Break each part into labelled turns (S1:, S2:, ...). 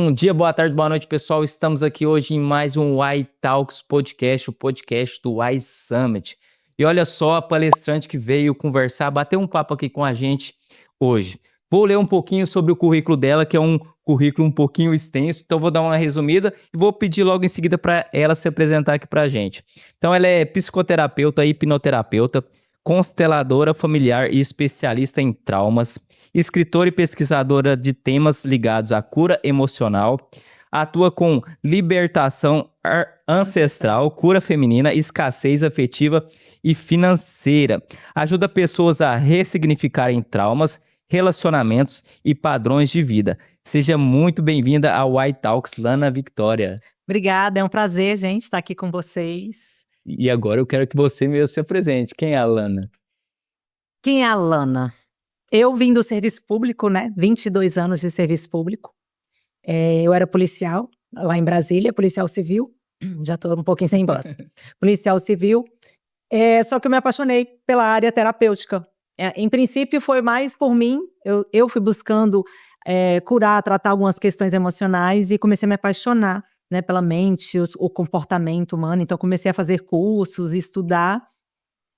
S1: Bom dia, boa tarde, boa noite, pessoal. Estamos aqui hoje em mais um Y Talks Podcast, o podcast do Y Summit. E olha só a palestrante que veio conversar, bater um papo aqui com a gente hoje. Vou ler um pouquinho sobre o currículo dela, que é um currículo um pouquinho extenso, então vou dar uma resumida e vou pedir logo em seguida para ela se apresentar aqui para a gente. Então ela é psicoterapeuta, hipnoterapeuta, consteladora familiar e especialista em traumas, escritora e pesquisadora de temas ligados à cura emocional, atua com libertação ancestral, cura feminina, escassez afetiva e financeira. Ajuda pessoas a ressignificarem traumas, relacionamentos e padrões de vida. Seja muito bem-vinda ao Y Talks, Lana Victoria.
S2: Obrigada, é um prazer, gente, estar aqui com vocês.
S1: E agora eu quero que você mesmo se apresente. Quem é a Lana?
S2: Quem é a Lana? Eu vim do serviço público, né? 22 anos de serviço público. Eu era policial lá em Brasília, policial civil. Já estou um pouquinho sem voz. Policial civil. Só que eu me apaixonei pela área terapêutica. Em princípio, foi mais por mim. Eu fui buscando curar, tratar algumas questões emocionais e comecei a me apaixonar, né, pela mente, o comportamento humano. Então, comecei a fazer cursos, estudar.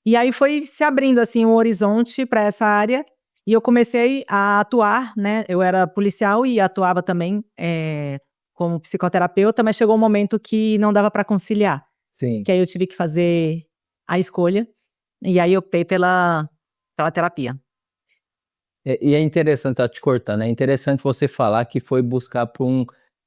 S2: E aí foi se abrindo assim um horizonte para essa área e eu comecei a atuar, né? Eu era policial e atuava também como psicoterapeuta, mas chegou um momento que não dava para conciliar.
S1: Sim.
S2: Que aí eu tive que fazer a escolha e aí eu optei pela terapia.
S1: E é interessante, tá te cortando, é interessante você falar que foi buscar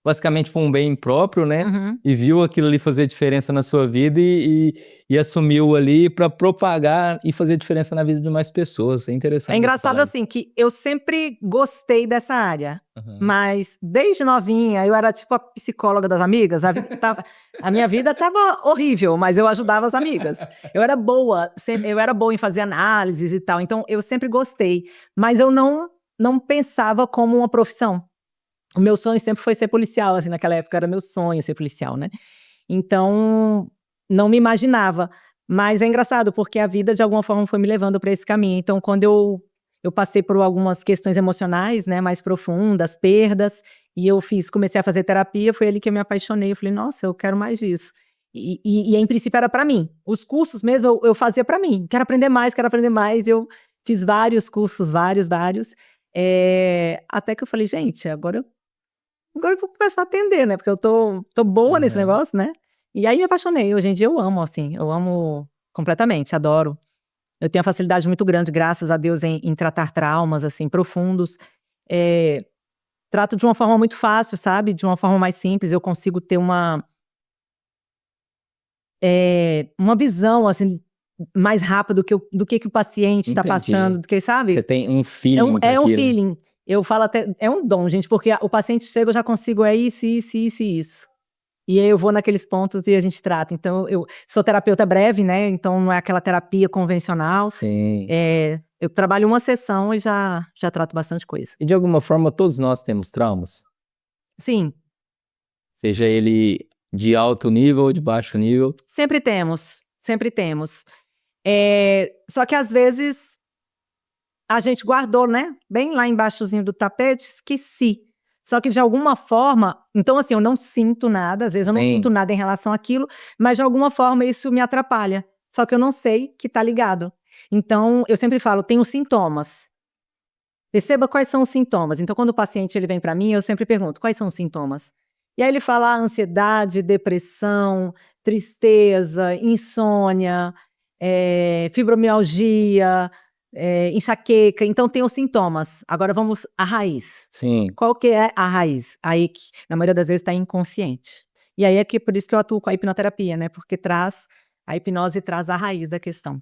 S1: basicamente por um bem próprio, né?
S2: Uhum.
S1: E viu aquilo ali fazer diferença na sua vida e assumiu ali para propagar e fazer diferença na vida de mais pessoas. É interessante.
S2: É engraçado assim, que eu sempre gostei dessa área, mas desde novinha eu era tipo a psicóloga das amigas, a minha vida estava horrível, mas eu ajudava as amigas. Eu era boa em fazer análises e tal, então eu sempre gostei, mas eu não pensava como uma profissão. O meu sonho sempre foi ser policial, assim, naquela época era meu sonho ser policial, né? Então, não me imaginava. Mas é engraçado, porque a vida, de alguma forma, foi me levando para esse caminho. Então, quando eu passei por algumas questões emocionais, né, mais profundas, perdas, e comecei a fazer terapia, foi ali que eu me apaixonei. Eu falei, nossa, eu quero mais disso. E em princípio, era para mim. Os cursos mesmo, eu fazia para mim. Quero aprender mais, quero aprender mais. Eu fiz vários cursos, vários. Até que eu falei, gente, agora eu vou começar a atender, né? Porque eu tô boa nesse negócio, né? E aí me apaixonei. Hoje em dia eu amo, assim. Eu amo completamente, adoro. Eu tenho uma facilidade muito grande, graças a Deus, em tratar traumas, assim, profundos. Trato de uma forma muito fácil, sabe? De uma forma mais simples. Eu consigo ter uma visão, assim, mais rápida do que o paciente está passando, do que, sabe?
S1: Você tem um feeling.
S2: É um feeling. Eu falo até, é um dom, gente, porque o paciente chega, eu já consigo, isso. E aí eu vou naqueles pontos e a gente trata. Então, eu sou terapeuta breve, né? Então, não é aquela terapia convencional.
S1: Sim.
S2: Eu trabalho uma sessão e já trato bastante coisa.
S1: E de alguma forma, todos nós temos traumas?
S2: Sim.
S1: Seja ele de alto nível ou de baixo nível?
S2: Sempre temos. Só que às vezes a gente guardou, né? Bem lá embaixozinho do tapete, esqueci. Só que de alguma forma, então assim, eu não sinto nada, às vezes eu não sinto nada em relação àquilo, mas de alguma forma isso me atrapalha. Só que eu não sei que tá ligado. Então, eu sempre falo, tenho sintomas. Perceba quais são os sintomas. Então, quando o paciente ele vem para mim, eu sempre pergunto, quais são os sintomas? E aí ele fala ansiedade, depressão, tristeza, insônia, fibromialgia, enxaqueca. Então tem os sintomas. Agora vamos à raiz.
S1: Sim.
S2: Qual que é a raiz? Aí que, na maioria das vezes, está inconsciente. E aí por isso que eu atuo com a hipnoterapia, né? Porque a hipnose traz a raiz da questão.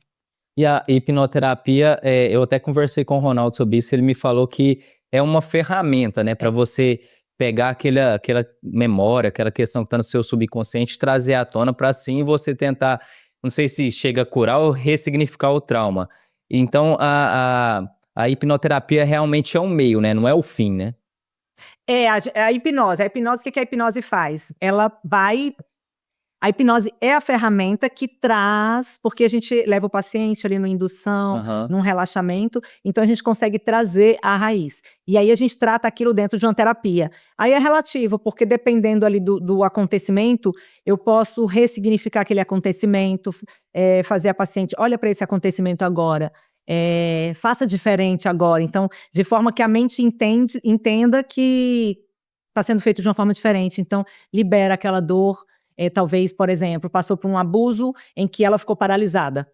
S1: E a hipnoterapia, eu até conversei com o Ronaldo sobre isso, ele me falou que é uma ferramenta, né? Para você pegar aquela memória, aquela questão que está no seu subconsciente, trazer à tona para assim você tentar, não sei se chega a curar ou ressignificar o trauma. Então, a hipnoterapia realmente é um meio, né? Não é o fim, né?
S2: A hipnose. A hipnose, o que a hipnose faz? Ela vai A hipnose é a ferramenta que traz, porque a gente leva o paciente ali no indução, num relaxamento, então a gente consegue trazer a raiz. E aí a gente trata aquilo dentro de uma terapia. Aí é relativo, porque dependendo ali do acontecimento, eu posso ressignificar aquele acontecimento, fazer a paciente, olha para esse acontecimento agora, faça diferente agora. Então, de forma que a mente entenda que está sendo feito de uma forma diferente. Então, libera aquela dor. Talvez, por exemplo, passou por um abuso em que ela ficou paralisada,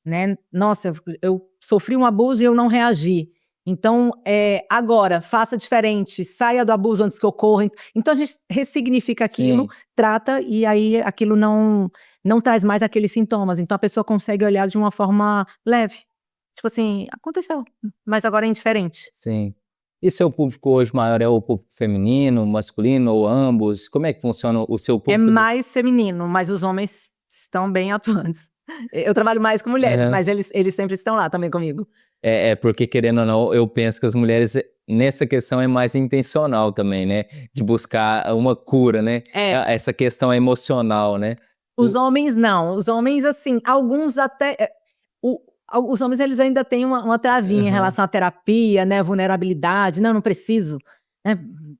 S2: né? Nossa, eu sofri um abuso e eu não reagi. Então, agora, faça diferente, saia do abuso antes que ocorra. Então, a gente ressignifica aquilo, trata, e aí aquilo não traz mais aqueles sintomas. Então, a pessoa consegue olhar de uma forma leve. Tipo assim, aconteceu, mas agora é indiferente.
S1: Sim. E seu público hoje maior é o público feminino, masculino ou ambos? Como é que funciona o seu público?
S2: É mais feminino, mas os homens estão bem atuantes. Eu trabalho mais com mulheres, mas eles sempre estão lá também comigo.
S1: Porque, querendo ou não, eu penso que as mulheres, nessa questão, é mais intencional também, né? De buscar uma cura, né? Essa questão emocional, né?
S2: Os homens não. Os homens, assim, alguns até... Os homens, eles ainda têm uma travinha em relação à terapia, né? Vulnerabilidade. Não preciso.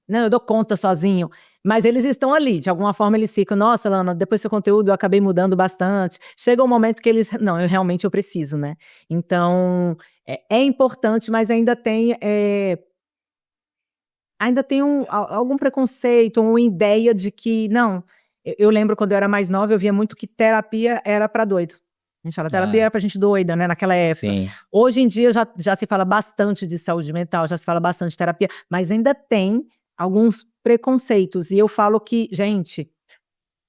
S2: Não, eu dou conta sozinho. Mas eles estão ali. De alguma forma, eles ficam... Nossa, Lana, depois do seu conteúdo, eu acabei mudando bastante. Chega um momento que eles... Não, realmente eu preciso, né? Então, é importante, mas ainda tem... Ainda tem algum preconceito, uma ideia de que... Não, eu lembro quando eu era mais nova, eu via muito que terapia era para doido. A gente fala, terapia era pra gente doida, né, naquela época.
S1: Sim.
S2: Hoje em dia já se fala bastante de saúde mental, já se fala bastante de terapia, mas ainda tem alguns preconceitos. E eu falo que, gente,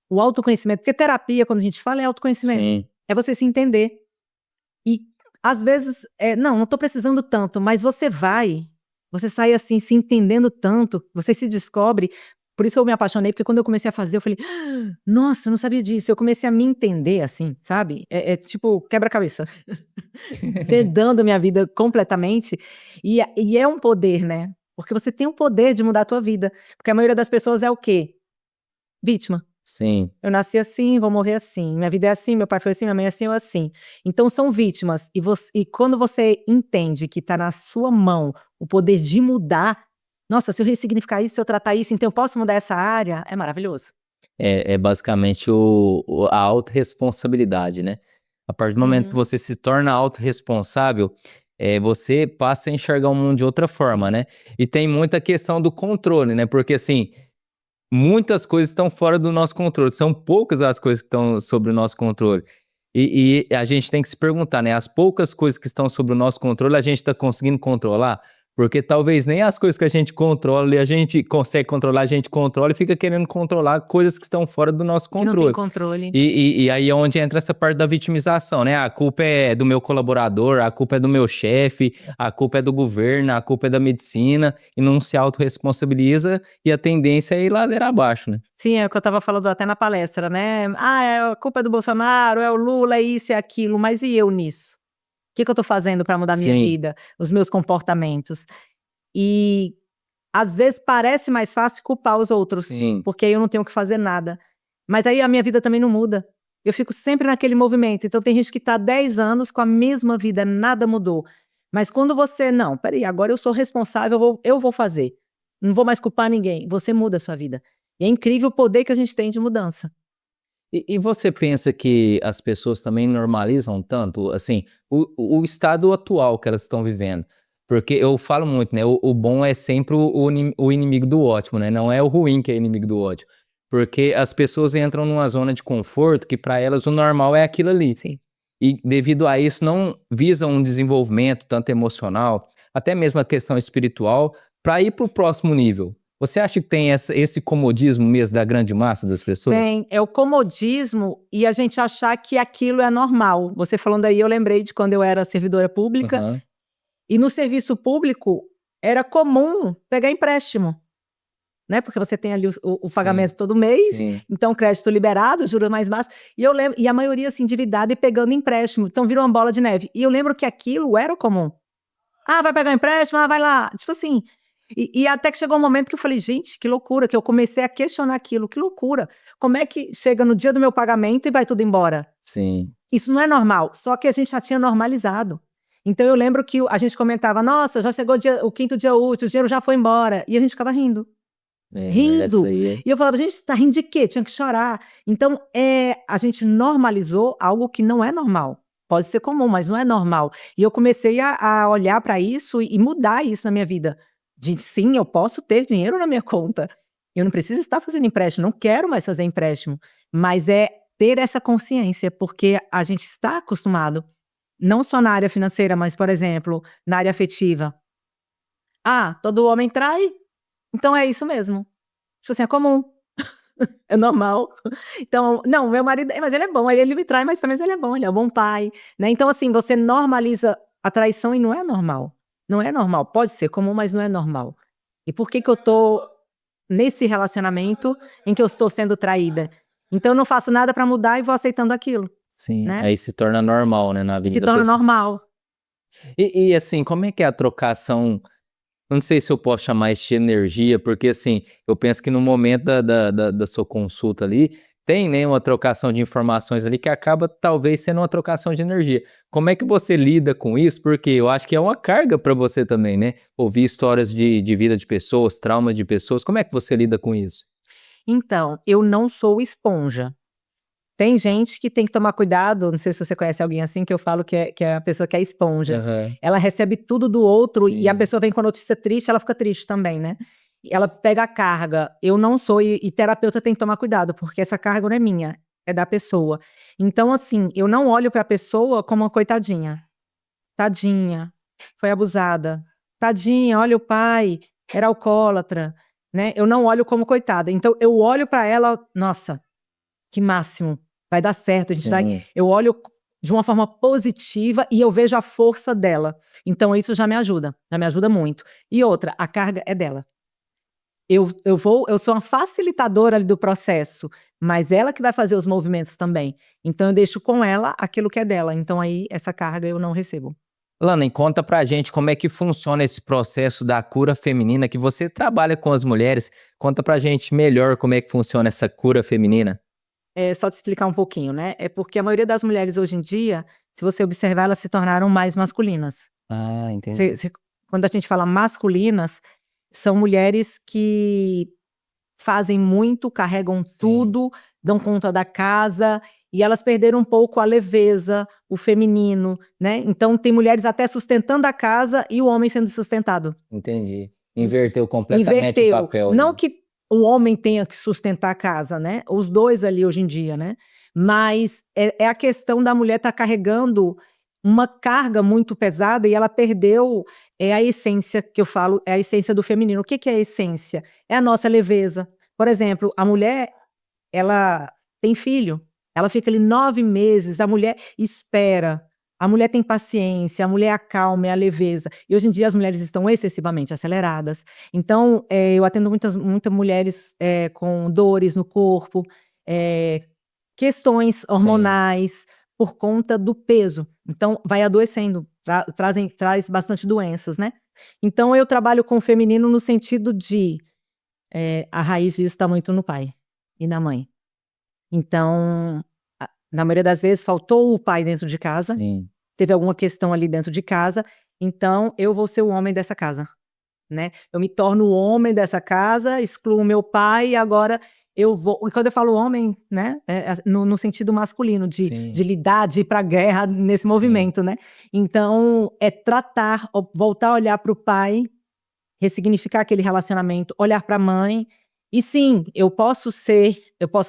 S2: o autoconhecimento, porque terapia, quando a gente fala, é autoconhecimento.
S1: Sim.
S2: É você se entender. E, às vezes, não tô precisando tanto, mas você sai assim, se entendendo tanto, você se descobre. Por isso que eu me apaixonei, porque quando eu comecei a fazer, eu falei, nossa, eu não sabia disso. Eu comecei a me entender, assim, sabe? Tipo quebra-cabeça. Vedando minha vida completamente. E é um poder, né? Porque você tem o poder de mudar a tua vida. Porque a maioria das pessoas é o quê? Vítima.
S1: Sim.
S2: Eu nasci assim, vou morrer assim. Minha vida é assim, meu pai foi assim, minha mãe é assim, eu assim. Então são vítimas. E quando você entende que tá na sua mão o poder de mudar, nossa, se eu ressignificar isso, se eu tratar isso, então eu posso mudar essa área, é maravilhoso.
S1: É basicamente a autorresponsabilidade, né? A partir do momento que você se torna autorresponsável, você passa a enxergar o mundo de outra forma, né? E tem muita questão do controle, né? Porque, assim, muitas coisas estão fora do nosso controle. São poucas as coisas que estão sobre o nosso controle. E a gente tem que se perguntar, né? As poucas coisas que estão sob o nosso controle, a gente está conseguindo controlar? Porque talvez nem as coisas que a gente controla e a gente consegue controlar, a gente controla e fica querendo controlar coisas que estão fora do nosso controle.
S2: Que não tem controle.
S1: E aí é onde entra essa parte da vitimização, né? A culpa é do meu colaborador, a culpa é do meu chefe, a culpa é do governo, a culpa é da medicina, e não se autorresponsabiliza, e a tendência é ir ladeira abaixo, né?
S2: Sim, é o que eu estava falando até na palestra, né? A culpa é do Bolsonaro, é o Lula, é isso, é aquilo, mas e eu nisso? O que eu tô fazendo para mudar a minha vida, os meus comportamentos? E às vezes parece mais fácil culpar os outros, porque aí eu não tenho que fazer nada. Mas aí a minha vida também não muda. Eu fico sempre naquele movimento. Então tem gente que tá há 10 anos com a mesma vida, nada mudou. Mas quando você, não, peraí, agora eu sou responsável, eu vou fazer. Não vou mais culpar ninguém. Você muda a sua vida. E é incrível o poder que a gente tem de mudança.
S1: E você pensa que as pessoas também normalizam tanto, assim, o estado atual que elas estão vivendo? Porque eu falo muito, né? O bom é sempre o inimigo do ótimo, né? Não é o ruim que é inimigo do ótimo. Porque as pessoas entram numa zona de conforto que para elas o normal é aquilo ali.
S2: Sim.
S1: E devido a isso não visam um desenvolvimento tanto emocional, até mesmo a questão espiritual, para ir para o próximo nível. Você acha que tem esse comodismo mesmo da grande massa das pessoas?
S2: Tem, é o comodismo e a gente achar que aquilo é normal. Você falando aí, eu lembrei de quando eu era servidora pública, e no serviço público era comum pegar empréstimo, né? Porque você tem ali o pagamento todo mês, então crédito liberado, juros mais baixos, e eu lembro, e a maioria assim, endividada e pegando empréstimo, então virou uma bola de neve. E eu lembro que aquilo era comum. Ah, vai pegar empréstimo? Ah, vai lá. Tipo assim... E até que chegou um momento que eu falei, gente, que loucura, que eu comecei a questionar aquilo, que loucura. Como é que chega no dia do meu pagamento e vai tudo embora?
S1: Sim.
S2: Isso não é normal, só que a gente já tinha normalizado. Então eu lembro que a gente comentava, nossa, já chegou o 5º dia útil, o dinheiro já foi embora. E a gente ficava rindo. Rindo. E eu falava, gente, tá rindo de quê? Tinha que chorar. Então, a gente normalizou algo que não é normal. Pode ser comum, mas não é normal. E eu comecei a olhar para isso e mudar isso na minha vida. Sim, eu posso ter dinheiro na minha conta. Eu não preciso estar fazendo empréstimo, não quero mais fazer empréstimo. Mas é ter essa consciência, porque a gente está acostumado, não só na área financeira, mas, por exemplo, na área afetiva. Todo homem trai? Então é isso mesmo. Tipo assim, é comum. É normal. Então, não, meu marido, mas ele é bom, ele me trai, mas pelo menos ele é bom, ele é um bom pai, né? Então, assim, você normaliza a traição e não é normal. Não é normal. Pode ser comum, mas não é normal. E por que eu tô nesse relacionamento em que eu estou sendo traída? Então, eu não faço nada para mudar e vou aceitando aquilo.
S1: Sim,
S2: né?
S1: Aí se torna normal, né, na vida
S2: Se
S1: da
S2: torna
S1: pessoa.
S2: normal.
S1: E assim, como é que é a trocação? Não sei se eu posso chamar isso de energia, porque assim, eu penso que no momento da sua consulta ali, tem, né, uma trocação de informações ali que acaba talvez sendo uma trocação de energia. Como é que você lida com isso? Porque eu acho que é uma carga para você também, né? Ouvir histórias de vida de pessoas, traumas de pessoas. Como é que você lida com isso?
S2: Então, eu não sou esponja. Tem gente que tem que tomar cuidado, não sei se você conhece alguém assim, que eu falo que é a pessoa que é esponja.
S1: Aham.
S2: Ela recebe tudo do outro e a
S1: Sim.
S2: pessoa vem com a notícia triste, ela fica triste também, né? E ela pega a carga. Eu não sou, e terapeuta tem que tomar cuidado, porque essa carga não é minha, é da pessoa. Então, assim, eu não olho pra pessoa como uma coitadinha. Tadinha, foi abusada. Tadinha, olha o pai, era alcoólatra, né? Eu não olho como coitada. Então, eu olho pra ela, nossa, que máximo. Vai dar certo, a gente vai.
S1: Sim.
S2: Eu olho de uma forma positiva e eu vejo a força dela. Então, isso já me ajuda muito. E outra, a carga é dela. Eu sou uma facilitadora ali do processo, mas ela que vai fazer os movimentos também. Então, eu deixo com ela aquilo que é dela. Então, aí, essa carga eu não recebo.
S1: Lana, conta pra gente como é que funciona esse processo da cura feminina, que você trabalha com as mulheres. Conta pra gente melhor como é que funciona essa cura feminina.
S2: Só te explicar um pouquinho, né? É porque a maioria das mulheres hoje em dia, se você observar, elas se tornaram mais masculinas.
S1: Entendi.
S2: Quando a gente fala masculinas, são mulheres que fazem muito, carregam tudo, dão conta da casa, e elas perderam um pouco a leveza, o feminino, né? Então tem mulheres até sustentando a casa e o homem sendo sustentado.
S1: Entendi. Inverteu completamente o
S2: Inverteu.
S1: papel.
S2: Não
S1: né?
S2: que o homem tenha que sustentar a casa, né? Os dois ali hoje em dia, né? Mas é a questão da mulher estar carregando uma carga muito pesada e ela perdeu a essência que eu falo, é a essência do feminino. O que é a essência? É a nossa leveza. Por exemplo, a mulher, ela tem filho, ela fica ali 9 meses, a mulher espera, a mulher tem paciência, a mulher acalma, é a leveza. E hoje em dia as mulheres estão excessivamente aceleradas. Então, eu atendo muitas mulheres com dores no corpo, questões hormonais, por conta do peso. Então, vai adoecendo, traz bastante doenças, né? Então, eu trabalho com o feminino no sentido de a raiz disso está muito no pai e na mãe. Então, na maioria das vezes, faltou o pai dentro de casa, teve alguma questão ali dentro de casa, então eu vou ser o homem dessa casa, né? Eu me torno o homem dessa casa, excluo o meu pai e agora eu vou... E quando eu falo homem, né? No sentido masculino, de lidar, de ir pra guerra nesse movimento, né? Então, tratar, voltar a olhar para o pai, ressignificar aquele relacionamento, olhar para a mãe. E sim, eu posso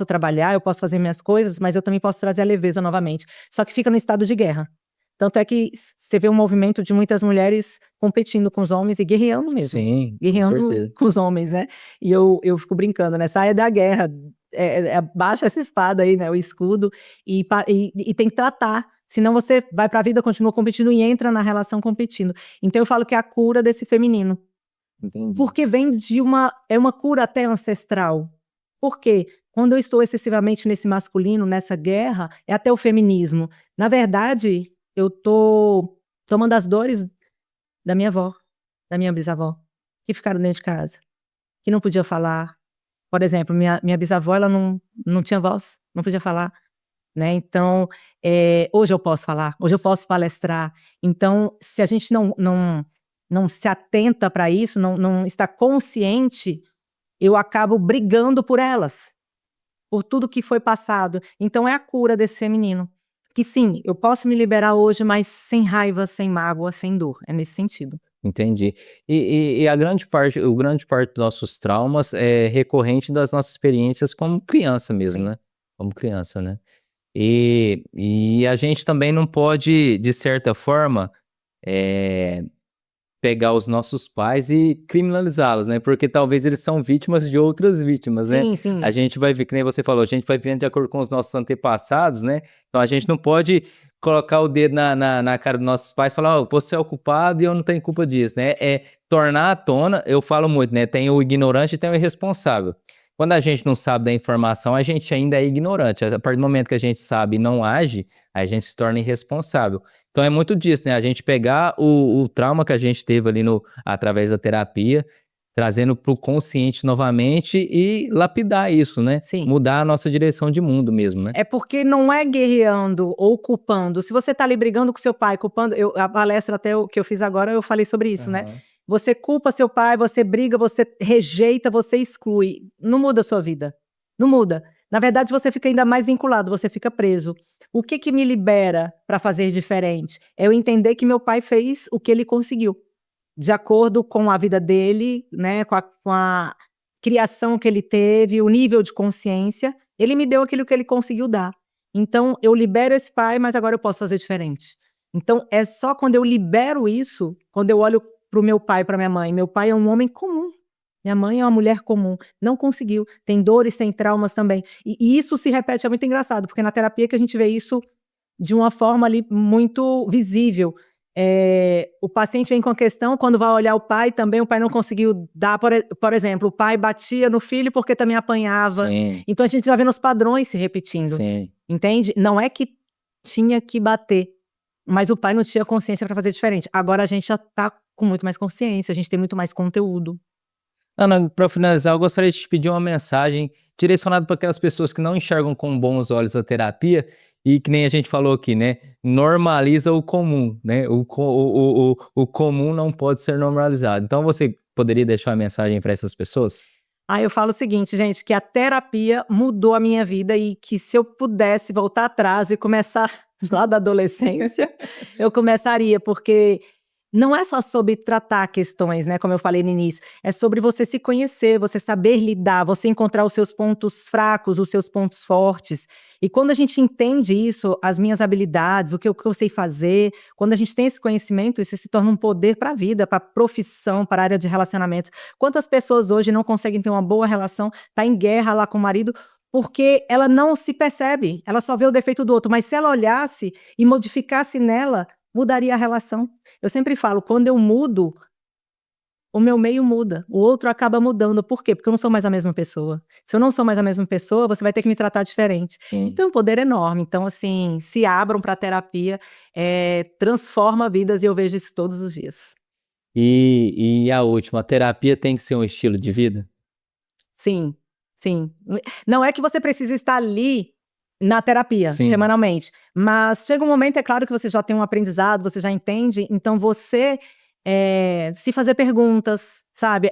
S2: trabalhar, eu posso fazer minhas coisas, mas eu também posso trazer a leveza novamente. Só que fica no estado de guerra. Tanto é que você vê um movimento de muitas mulheres competindo com os homens e guerreando mesmo.
S1: Sim,
S2: guerreando com os homens, né? E eu fico brincando, né? Saia da guerra, baixa essa espada aí, né? O escudo, e tem que tratar. Senão você vai pra vida, continua competindo e entra na relação competindo. Então eu falo que é a cura desse feminino.
S1: Entendi.
S2: Porque vem de uma cura até ancestral. Por quê? Quando eu estou excessivamente nesse masculino, nessa guerra, é até o feminismo. Na verdade, eu tô tomando as dores da minha avó, da minha bisavó, que ficaram dentro de casa, que não podia falar. Por exemplo, minha bisavó, ela não tinha voz, não podia falar, né? Então, hoje eu posso falar, hoje eu posso palestrar. Então, se a gente não se atenta para isso, não está consciente, eu acabo brigando por elas, por tudo que foi passado. Então, é a cura desse feminino. Que sim, eu posso me liberar hoje, mas sem raiva, sem mágoa, sem dor. É nesse sentido.
S1: Entendi. E a grande parte dos nossos traumas é recorrente das nossas experiências como criança mesmo,
S2: Sim.
S1: né? Como criança, né? E a gente também não pode, de certa forma, pegar os nossos pais e criminalizá-los, né? Porque talvez eles são vítimas de outras vítimas, né?
S2: Sim, sim.
S1: A gente vai ver, que nem você falou, a gente vai vendo de acordo com os nossos antepassados, né? Então a gente não pode colocar o dedo na cara dos nossos pais e falar, você é o culpado e eu não tenho culpa disso, né? É tornar à tona, eu falo muito, né? Tem o ignorante e tem o irresponsável. Quando a gente não sabe da informação, a gente ainda é ignorante. A partir do momento que a gente sabe e não age, a gente se torna irresponsável. Então é muito disso, né? A gente pegar o trauma que a gente teve ali através da terapia, trazendo para o consciente novamente e lapidar isso, né?
S2: Sim.
S1: Mudar a nossa direção de mundo mesmo, né?
S2: É porque não é guerreando ou culpando. Se você tá ali brigando com seu pai, culpando, a palestra que eu fiz agora, eu falei sobre isso, né? Você culpa seu pai, você briga, você rejeita, você exclui. Não muda a sua vida. Não muda. Na verdade, você fica ainda mais vinculado, você fica preso. O que me libera para fazer diferente? É eu entender que meu pai fez o que ele conseguiu, de acordo com a vida dele, né, com a criação que ele teve, o nível de consciência, ele me deu aquilo que ele conseguiu dar. Então, eu libero esse pai, mas agora eu posso fazer diferente. Então, é só quando eu libero isso, quando eu olho para o meu pai, para minha mãe. Meu pai é um homem comum. Minha mãe é uma mulher comum, não conseguiu, tem dores, tem traumas também. E isso se repete, é muito engraçado, porque na terapia que a gente vê isso de uma forma ali muito visível. O paciente vem com a questão, quando vai olhar o pai também, o pai não conseguiu dar, por exemplo, o pai batia no filho porque também apanhava.
S1: Sim.
S2: Então a gente já vê os padrões se repetindo.
S1: Sim.
S2: Entende? Não é que tinha que bater, mas o pai não tinha consciência para fazer diferente. Agora a gente já tá com muito mais consciência, a gente tem muito mais conteúdo.
S1: Ana, para finalizar, eu gostaria de te pedir uma mensagem direcionada para aquelas pessoas que não enxergam com bons olhos a terapia e que nem a gente falou aqui, né? Normaliza o comum, né? O comum não pode ser normalizado. Então você poderia deixar uma mensagem para essas pessoas?
S2: Eu falo o seguinte, gente, que a terapia mudou a minha vida e que se eu pudesse voltar atrás e começar lá da adolescência, eu começaria, porque não é só sobre tratar questões, né, como eu falei no início, é sobre você se conhecer, você saber lidar, você encontrar os seus pontos fracos, os seus pontos fortes. E quando a gente entende isso, as minhas habilidades, o que eu sei fazer, quando a gente tem esse conhecimento, isso se torna um poder para a vida, para a profissão, para a área de relacionamento. Quantas pessoas hoje não conseguem ter uma boa relação, tá em guerra lá com o marido, porque ela não se percebe, ela só vê o defeito do outro, mas se ela olhasse e modificasse nela, mudaria a relação. Eu sempre falo, quando eu mudo, o meu meio muda, o outro acaba mudando. Por quê? Porque eu não sou mais a mesma pessoa. Se eu não sou mais a mesma pessoa, você vai ter que me tratar diferente.
S1: Sim.
S2: Então é um poder enorme. Então, assim, se abram para a terapia, transforma vidas e eu vejo isso todos os dias.
S1: E a última, a terapia tem que ser um estilo de vida?
S2: Sim, sim. Não é que você precisa estar ali na terapia,
S1: Sim.
S2: semanalmente. Mas chega um momento, é claro que você já tem um aprendizado, você já entende, então você se fazer perguntas, sabe?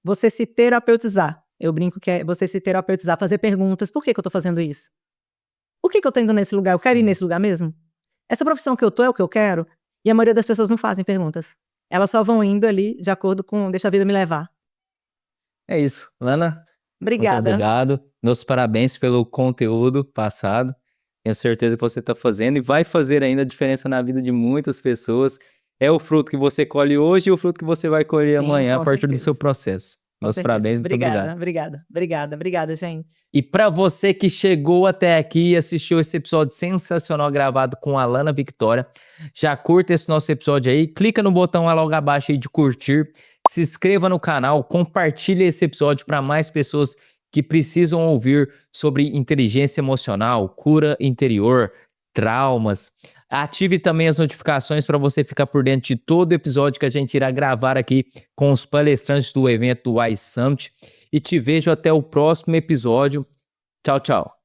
S2: Você se terapeutizar. Eu brinco que é você se terapeutizar, fazer perguntas. Por que eu tô fazendo isso? Por que eu tô indo nesse lugar? Eu quero ir nesse lugar mesmo? Essa profissão que eu tô é o que eu quero? E a maioria das pessoas não fazem perguntas. Elas só vão indo ali de acordo com deixa a vida me levar.
S1: É isso. Lana,
S2: Obrigada.
S1: muito obrigado. Meus parabéns pelo conteúdo passado. Tenho certeza que você está fazendo e vai fazer ainda a diferença na vida de muitas pessoas. É o fruto que você colhe hoje e o fruto que você vai colher
S2: Sim,
S1: amanhã a
S2: com
S1: partir do
S2: certeza.
S1: seu processo. Meus parabéns, muito obrigado.
S2: Obrigada, gente.
S1: E para você que chegou até aqui e assistiu esse episódio sensacional gravado com a Lana Victoria, já curta esse nosso episódio aí, clica no botão lá logo abaixo aí de curtir, se inscreva no canal, compartilhe esse episódio para mais pessoas que precisam ouvir sobre inteligência emocional, cura interior, traumas. Ative também as notificações para você ficar por dentro de todo episódio que a gente irá gravar aqui com os palestrantes do evento do Y Summit. E te vejo até o próximo episódio. Tchau, tchau.